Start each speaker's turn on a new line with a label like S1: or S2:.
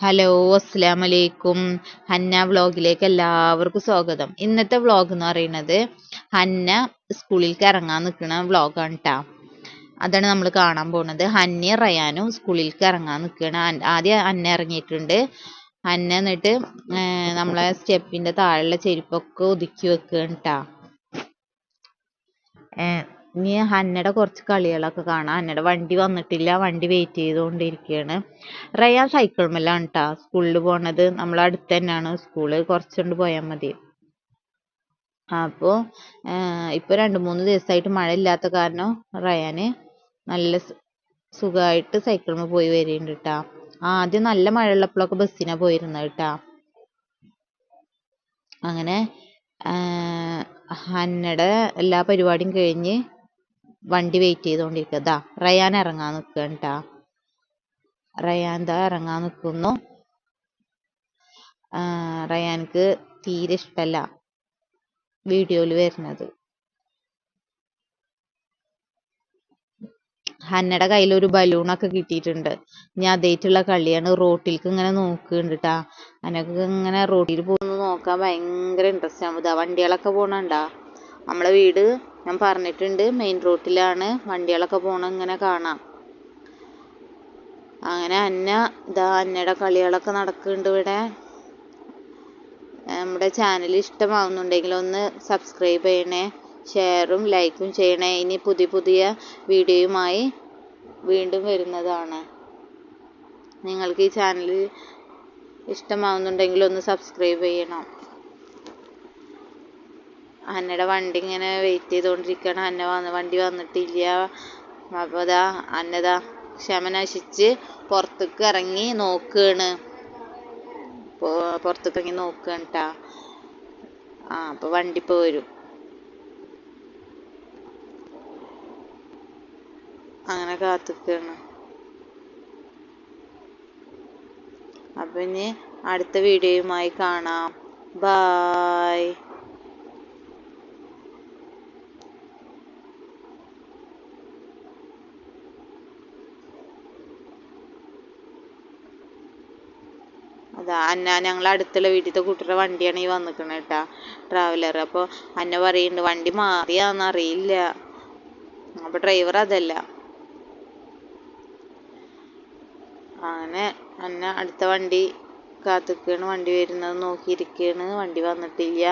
S1: Hello, അസ്സലാമലൈക്കും. Hannah വ്ളോഗിലേക്ക് എല്ലാവർക്കും സ്വാഗതം. ഇന്നത്തെ വ്ളോഗ് എന്ന് പറയുന്നത് ഹന്ന സ്കൂളിലേക്ക് ഇറങ്ങാൻ നിൽക്കുന്ന വ്ളോഗാണ് കേട്ടോ. അതാണ് നമ്മൾ കാണാൻ പോകുന്നത്. ഹന്നയും റയാനും സ്കൂളിലേക്ക് ഇറങ്ങാൻ നിൽക്കുകയാണ്. ആദ്യം ഹന്ന ഇറങ്ങിയിട്ടുണ്ട്. ഹന്ന എന്നിട്ട് നമ്മളെ സ്റ്റെപ്പിൻ്റെ താഴെയുള്ള ചെരുപ്പൊക്കെ ഒതുക്കി വെക്കുകയാണ് കേട്ടോ. ഇനി ഹന്നയുടെ കുറച്ച് കളികളൊക്കെ കാണാം. ഹന്നയുടെ വണ്ടി വന്നിട്ടില്ല, വണ്ടി വെയിറ്റ് ചെയ്തുകൊണ്ടിരിക്കുകയാണ്. റയാൻ സൈക്കിൾ മേലാണ് കേട്ടോ സ്കൂളിൽ പോണത്. നമ്മളെ അടുത്ത് തന്നെയാണ് സ്കൂള്, കുറച്ചുകൊണ്ട് പോയാൽ മതി. അപ്പോൾ ഇപ്പോൾ 2-3 ദിവസമായിട്ട് മഴ ഇല്ലാത്ത കാരണം റയാന് നല്ല സുഖമായിട്ട് സൈക്കിളിൽ പോയി വരികയുണ്ട് കേട്ടോ. ആദ്യം നല്ല മഴ ഉള്ളപ്പോഴൊക്കെ ബസ്സിനാണ് പോയിരുന്നത് കേട്ടോ. അങ്ങനെ ഹന്നയുടെ എല്ലാ പരിപാടിയും കഴിഞ്ഞ് വണ്ടി വെയിറ്റ് ചെയ്തുകൊണ്ടിരിക്കുക. ദാ റയാൻ ഇറങ്ങാൻ നിൽക്കുകയാണ് കേട്ടോ. റയാൻ ദാ ഇറങ്ങാൻ നിൽക്കുന്നു. റയാൻക്ക് തീരെ ഇഷ്ടമല്ല വീഡിയോയിൽ വരുന്നത്. ഹന്നയുടെ കയ്യിൽ ഒരു ബലൂണൊക്കെ കിട്ടിയിട്ടുണ്ട്. ഇനി അതേറ്റുള്ള കളിയാണ്. റോട്ടിലേക്ക് ഇങ്ങനെ നോക്കുന്നുണ്ട് കേട്ടോ. ഹന്നക്ക് ഇങ്ങനെ റോട്ടിൽ പോകുന്നത് നോക്കാൻ ഭയങ്കര ഇൻട്രസ്റ്റ് ആണ്. ഇതാ വണ്ടികളൊക്കെ പോകണുണ്ടാ. നമ്മളെ വീട് ഞാൻ പറഞ്ഞിട്ടുണ്ട് മെയിൻ റോട്ടിലാണ്. വണ്ടികളൊക്കെ പോകണ ഇങ്ങനെ കാണാം. അങ്ങനെ ഹന്നയുടെ കളികളൊക്കെ നടക്കുന്നുണ്ട് ഇവിടെ. നമ്മുടെ ചാനൽ ഇഷ്ടമാവുന്നുണ്ടെങ്കിൽ ഒന്ന് സബ്സ്ക്രൈബ് ചെയ്യണേ, ഷെയറും ലൈക്കും ചെയ്യണേ. ഇനി പുതിയ വീഡിയോയുമായി വീണ്ടും വരുന്നതാണ്. നിങ്ങൾക്ക് ഈ ചാനൽ ഇഷ്ടമാവുന്നുണ്ടെങ്കിൽ ഒന്ന് സബ്സ്ക്രൈബ് ചെയ്യണം. ഹന്നയുടെ വണ്ടി ഇങ്ങനെ വെയിറ്റ് ചെയ്തുകൊണ്ടിരിക്കുകയാണ്. വണ്ടി വന്നിട്ടില്ല. അപ്പോൾ ഹന്നതാ ക്ഷമ നശിച്ച് പുറത്തേക്ക് ഇറങ്ങി നോക്കുകയാണ്. പുറത്തേക്ക് ഇറങ്ങി നോക്കുകയാണ് കേട്ടോ. അപ്പോൾ വണ്ടി ഇപ്പോൾ വരും. അങ്ങനെ കാത്തിക്കുകയാണ്. അപ്പം ഇനി അടുത്ത വീഡിയോയുമായി കാണാം. ബായ്. അതാ ഞങ്ങൾ അടുത്തുള്ള വീട്ടിലത്തെ കുട്ടിയുടെ വണ്ടിയാണ് ഈ വന്നിക്കണത് കേട്ടോ, ട്രാവലർ. അപ്പോൾ ഹന്ന പറയുന്നുണ്ട് വണ്ടി മാറിയാന്ന് അറിയില്ല. അപ്പോൾ ഡ്രൈവർ അതല്ല. അങ്ങനെ ഹന്ന അടുത്ത വണ്ടി കാത്തിക്കുകയാണ്. വണ്ടി വരുന്നത് നോക്കിയിരിക്കുകയാണ്. വണ്ടി വന്നിട്ടില്ല.